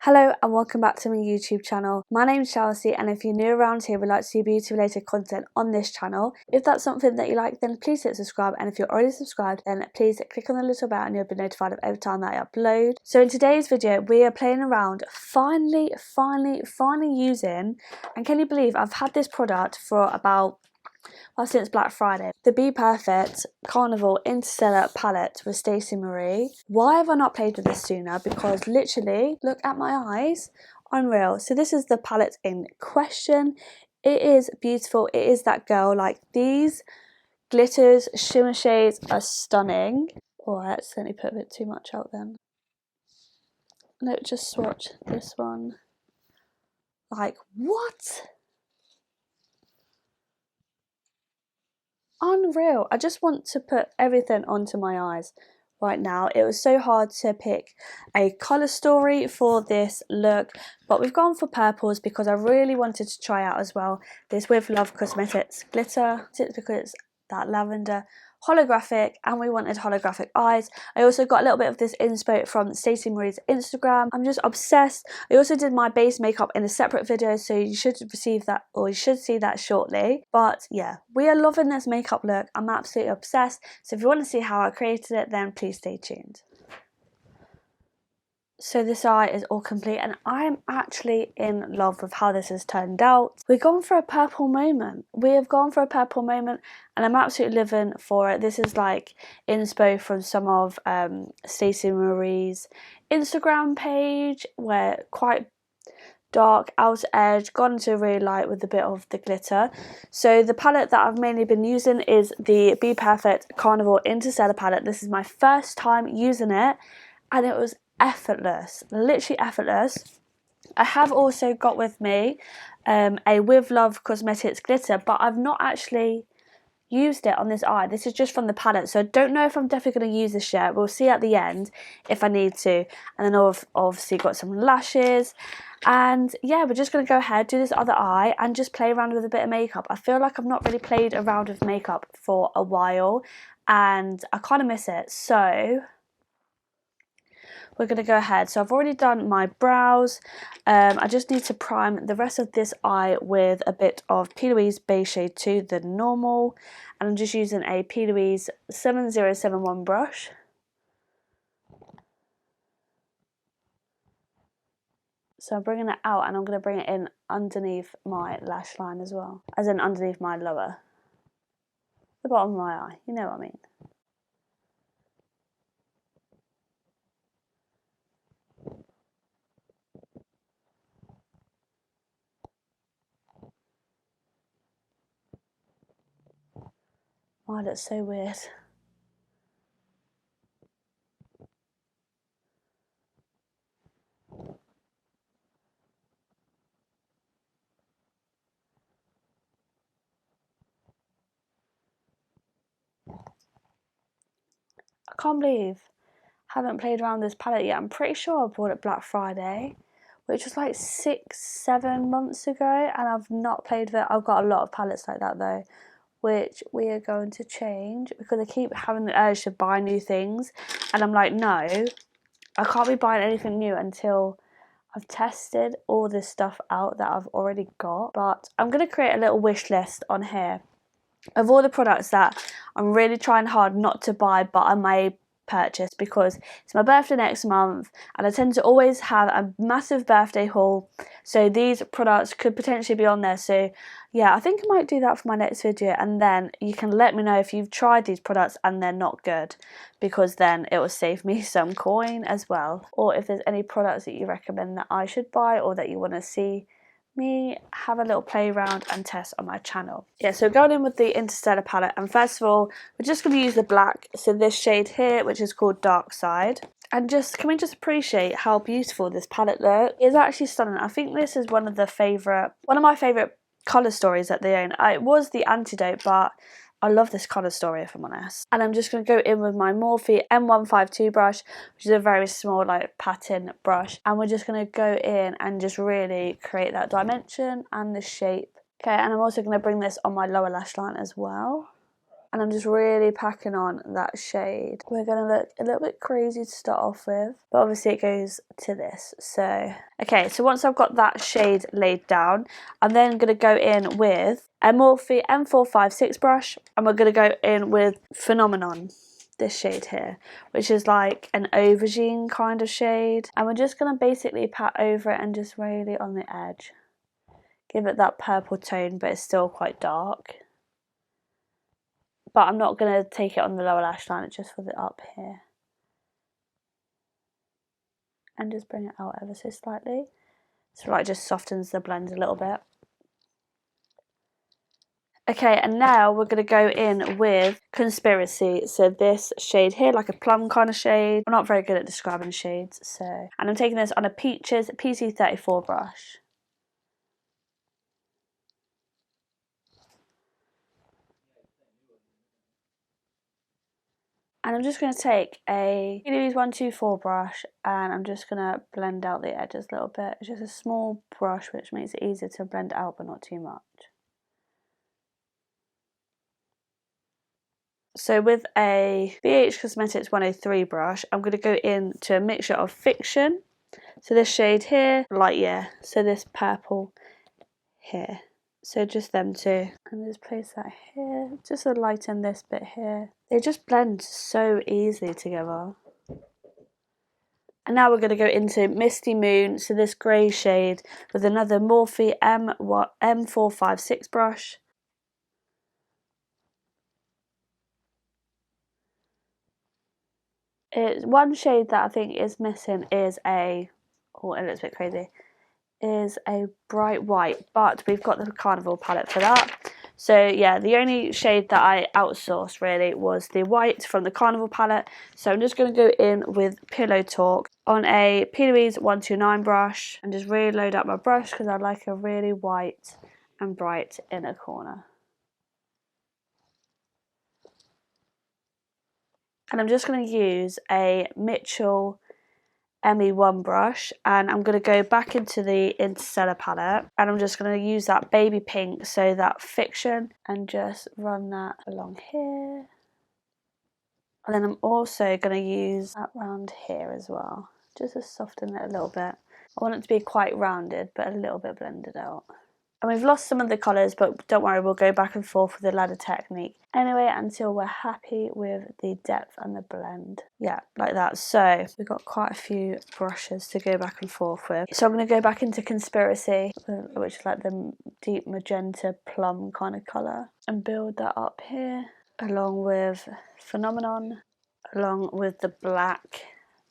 Hello and welcome back to my YouTube channel. My name's Chelsea, and if you're new around here, we'd like to see beauty related content on this channel. If that's something that you like, then please hit subscribe, and if you're already subscribed, then please click on the little bell and you'll be notified of every time that I upload. So in today's video, we are playing around, finally using, and can you believe I've had this product for about since Black Friday. The Bperfect Carnival Interstellar palette with Stacey Marie. Why have I not played with this sooner? Because literally, look at my eyes, unreal. So this is the palette in question. It is beautiful. It is that girl. Like, these glitters, shimmer shades are stunning. Oh, I accidentally put a bit too much out then. No, just swatch this one. Like, what? Unreal. I just want to put everything onto my eyes right now. It was so hard to pick a colour story for this look, but we've gone for purples because I really wanted to try out as well this Withlove Cosmetics glitter. It's because it's that lavender holographic, and we wanted holographic eyes. I also got a little bit of this inspo from Stacey Marie's Instagram. I'm just obsessed. I also did my base makeup in a separate video, so you should receive that, or you should see that shortly. But yeah, we are loving this makeup look. I'm absolutely obsessed. So if you want to see how I created it, then please stay tuned. So this eye is all complete, and I'm actually in love with how this has turned out. We've gone for a purple moment. We have gone for a purple moment, and I'm absolutely living for it. This is like inspo from some of Stacey Marie's Instagram page, where quite dark, outer edge, gone to really light with a bit of the glitter. So the palette that I've mainly been using is the Bperfect Carnival Interstellar palette. This is my first time using it, and it was effortless, literally effortless. I have also got with me a Withlove Cosmetics glitter, but I've not actually used it on this eye. This is just from the palette, so I don't know if I'm definitely going to use this yet. We'll see at the end if I need to. And then I've obviously got some lashes, and yeah, we're just going to go ahead, do this other eye, and just play around with a bit of makeup. I feel like I've not really played around with makeup for a while, and I kind of miss it. So we're going to go ahead. So I've already done my brows. I just need to prime the rest of this eye with a bit of P. Louise Beige Shade 2, the normal. And I'm just using a P. Louise 7071 brush. So I'm bringing it out, and I'm going to bring it in underneath my lash line as well. As in underneath my lower, the bottom of my eye. You know what I mean. Oh, that's so weird. I can't believe I haven't played around this palette yet. I'm pretty sure I bought it Black Friday, which was like 6-7 months ago, and I've not played with it. I've got a lot of palettes like that though, which we are going to change because I keep having the urge to buy new things, and I'm like, no, I can't be buying anything new until I've tested all this stuff out that I've already got. But I'm going to create a little wish list on here of all the products that I'm really trying hard not to buy, but I may purchase because it's my birthday next month, and I tend to always have a massive birthday haul, so these products could potentially be on there. So yeah, I think I might do that for my next video, and then you can let me know if you've tried these products and they're not good, because then it will save me some coin as well. Or if there's any products that you recommend that I should buy, or that you want to see me have a little play around and test on my channel. Yeah, so going in with the Interstellar palette, and first of all we're just going to use the black, so this shade here, which is called Dark Side. And just, can we just appreciate how beautiful this palette looks? It's actually stunning. I think this is one of my favourite colour stories that they own. It was the Antidote, but I love this colour story if I'm honest. And I'm just going to go in with my Morphe M152 brush, which is a very small like pattern brush. And we're just going to go in and just really create that dimension and the shape. Okay, and I'm also going to bring this on my lower lash line as well. and I'm just really packing on that shade. We're going to look a little bit crazy to start off with, but obviously it goes to this. So, okay, so once I've got that shade laid down, I'm then going to go in with a Morphe M456 brush, and we're going to go in with Phenomenon, this shade here, which is like an aubergine kind of shade, and we're just going to basically pat over it and just really on the edge. Give it that purple tone, but it's still quite dark. But I'm not going to take it on the lower lash line, it's just for the up here. And just bring it out ever so slightly. So like just softens the blend a little bit. Okay, and now we're going to go in with Conspiracy. So this shade here, like a plum kind of shade. I'm not very good at describing shades, so. And I'm taking this on a Peaches PC34 brush. And I'm just going to take a Louise 124 brush, and I'm just going to blend out the edges a little bit. It's just a small brush which makes it easier to blend out but not too much. So with a BH Cosmetics 103 brush, I'm going to go into a mixture of Fiction. So this shade here, Light Year. So this purple here. So just them two. And just place that here. Just to lighten this bit here. They just blend so easily together. And now we're going to go into Misty Moon. So this grey shade with another Morphe M456 brush. One shade that I think is missing is a, oh, it looks a bit crazy, is a bright white, but we've got the Carnival palette for that. So yeah, the only shade that I outsourced really was the white from the Carnival palette. So I'm just going to go in with Pillow Talk on a P. Louise 129 brush and just really load up my brush because I like a really white and bright inner corner. And I'm just going to use a Mitchell ME1 brush, and I'm going to go back into the Interstellar palette, and I'm just going to use that baby pink, so that Fiction, and just run that along here. And then I'm also going to use that round here as well, just to soften it a little bit. I want it to be quite rounded, but a little bit blended out. And we've lost some of the colours, but don't worry, we'll go back and forth with the ladder technique anyway until we're happy with the depth and the blend. Yeah, like that. So we've got quite a few brushes to go back and forth with. So I'm going to go back into Conspiracy, which is like the deep magenta plum kind of colour, and build that up here, along with Phenomenon, along with the black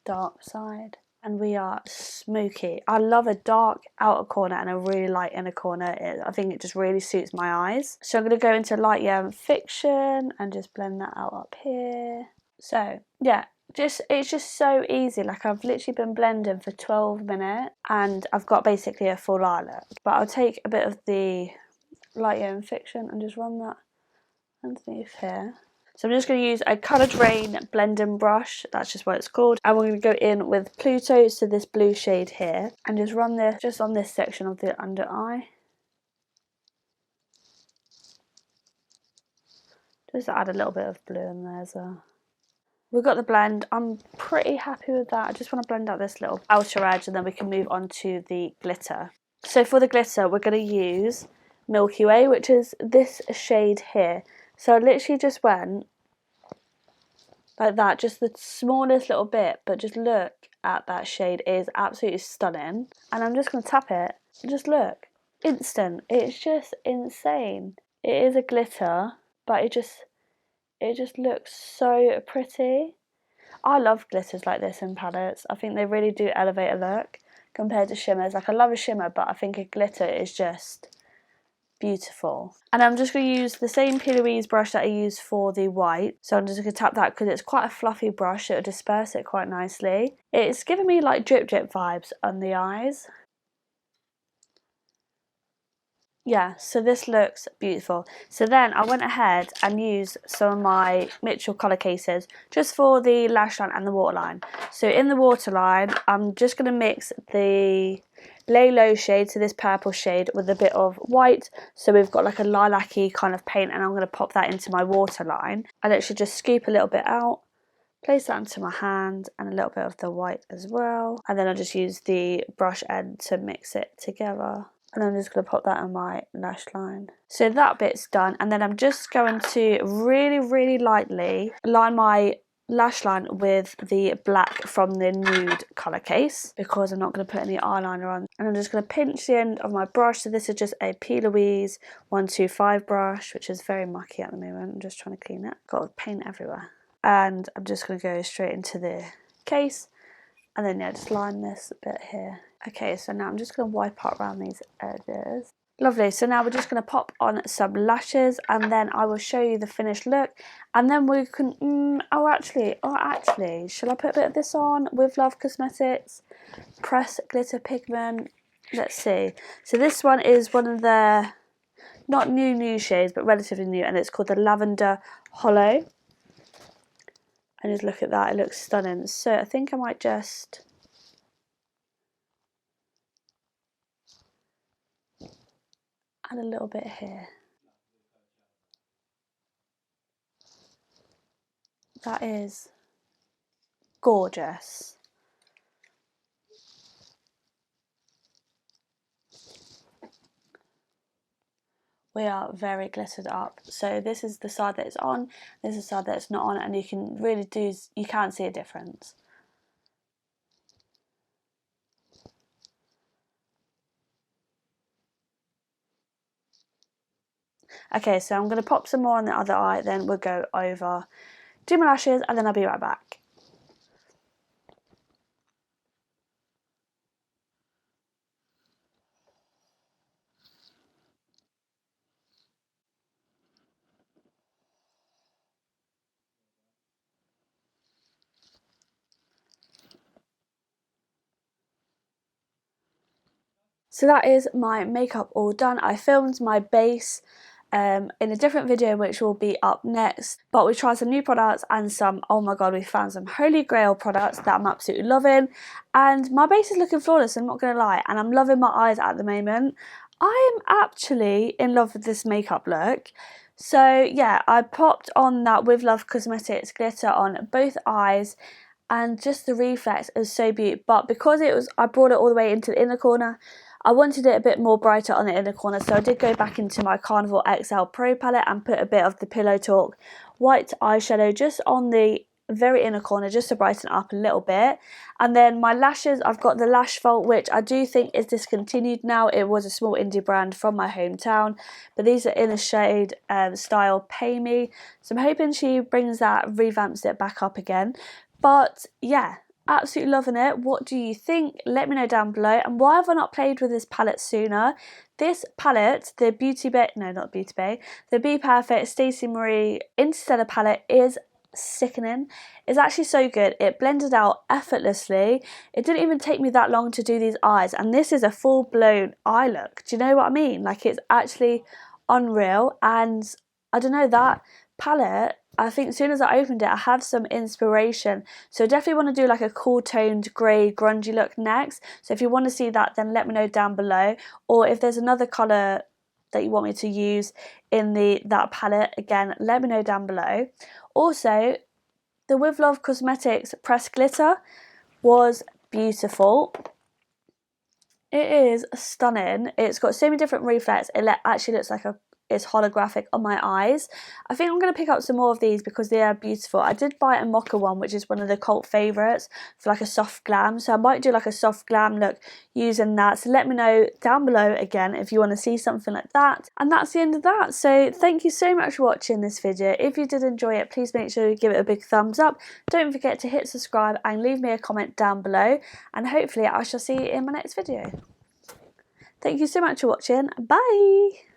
dark side. And we are smoky. I love a dark outer corner and a really light inner corner. I think it just really suits my eyes. So I'm going to go into Light Year and Fiction and just blend that out up here. So yeah, it's just so easy. Like I've literally been blending for 12 minutes and I've got basically a full eye look. But I'll take a bit of the Light Year and Fiction and just run that underneath here. So I'm just going to use a Coloured Rain blending brush, that's just what it's called, and we're going to go in with Pluto, so this blue shade here, and just run this just on this section of the under eye. Just to add a little bit of blue in there as well. We've got the blend, I'm pretty happy with that. I just want to blend out this little outer edge and then we can move on to the glitter. So for the glitter we're going to use Milky Way, which is this shade here. So I literally just went like that, just the smallest little bit, but just look at that shade. It is absolutely stunning. And I'm just going to tap it. Just look. Instant. It's just insane. It is a glitter, but it just looks so pretty. I love glitters like this in palettes. I think they really do elevate a look compared to shimmers. Like I love a shimmer, but I think a glitter is just beautiful. And I'm just going to use the same P. Louise brush that I used for the white. So I'm just going to tap that because it's quite a fluffy brush. It'll disperse it quite nicely. It's giving me like drip drip vibes on the eyes. yeah, so this looks beautiful. So then I went ahead and used some of my Mitchell colour cases just for the lash line and the waterline. So in the waterline, I'm just going to mix the Lay Low shade, so this purple shade, with a bit of white. So we've got like a lilac-y kind of paint, and I'm going to pop that into my waterline. I literally just scoop a little bit out, place that into my hand, and a little bit of the white as well. And then I'll just use the brush end to mix it together. And I'm just going to pop that on my lash line. So that bit's done, and then I'm just going to really lightly line my lash line with the black from the nude colour case, because I'm not going to put any eyeliner on. And I'm just going to pinch the end of my brush. So this is just a P. Louise 125 brush, which is very mucky at the moment. I'm just trying to clean it. Got paint everywhere. And I'm just going to go straight into the case, and then yeah, just line this bit here. Okay, so now I'm just going to wipe out around these edges. Lovely, so now we're just going to pop on some lashes, and then I will show you the finished look, and then we can, actually, shall I put a bit of this on? Withlove Cosmetics, Press Glitter Pigment, let's see. So this one is one of the, not new shades, but relatively new, and it's called the Lavender Hollow. And just look at that, it looks stunning. So I think I might just add a little bit here. That is gorgeous. We are very glittered up. So this is the side that it's on, this is the side that it's not on, and you can really you can see a difference. Okay, so I'm going to pop some more on the other eye, then we'll go over, do my lashes, and then I'll be right back. So that is my makeup all done. I filmed my base in a different video, which will be up next, but we tried some new products and some, oh my god, we found some holy grail products that I'm absolutely loving, and my base is looking flawless, I'm not gonna lie, and I'm loving my eyes at the moment. I am actually in love with this makeup look. So yeah, I popped on that Withlove Cosmetics glitter on both eyes, and just the reflex is so beautiful, but because I brought it all the way into the inner corner, I wanted it a bit more brighter on the inner corner, so I did go back into my Carnival XL Pro palette and put a bit of the Pillow Talk white eyeshadow just on the very inner corner, just to brighten it up a little bit. And then my lashes, I've got the Lash Vault, which I do think is discontinued now. It was a small indie brand from my hometown, but these are in the shade style Pay Me, so I'm hoping she brings that, revamps it back up again. But yeah, absolutely loving it. What do you think? Let me know down below. And why have I not played with this palette sooner? This palette, the the Bperfect Stacey Marie Interstellar palette is sickening. It's actually so good. It blended out effortlessly. It didn't even take me that long to do these eyes, and this is a full-blown eye look. Do you know what I mean? Like, it's actually unreal. And I don't know, that palette, I think as soon as I opened it, I had some inspiration. So I definitely want to do like a cool toned grey grungy look next. So if you want to see that, then let me know down below. Or if there's another colour that you want me to use in that palette, again, let me know down below. Also, the Withlove Cosmetics Pressed Glitter was beautiful. It is stunning. It's got so many different reflex. It actually looks like it's holographic on my eyes. I think I'm going to pick up some more of these because they are beautiful. I did buy a mocha one, which is one of the cult favourites, for like a soft glam. So I might do like a soft glam look using that. So let me know down below again if you want to see something like that. And that's the end of that. So thank you so much for watching this video. If you did enjoy it, please make sure you give it a big thumbs up. Don't forget to hit subscribe and leave me a comment down below. And hopefully I shall see you in my next video. Thank you so much for watching. Bye!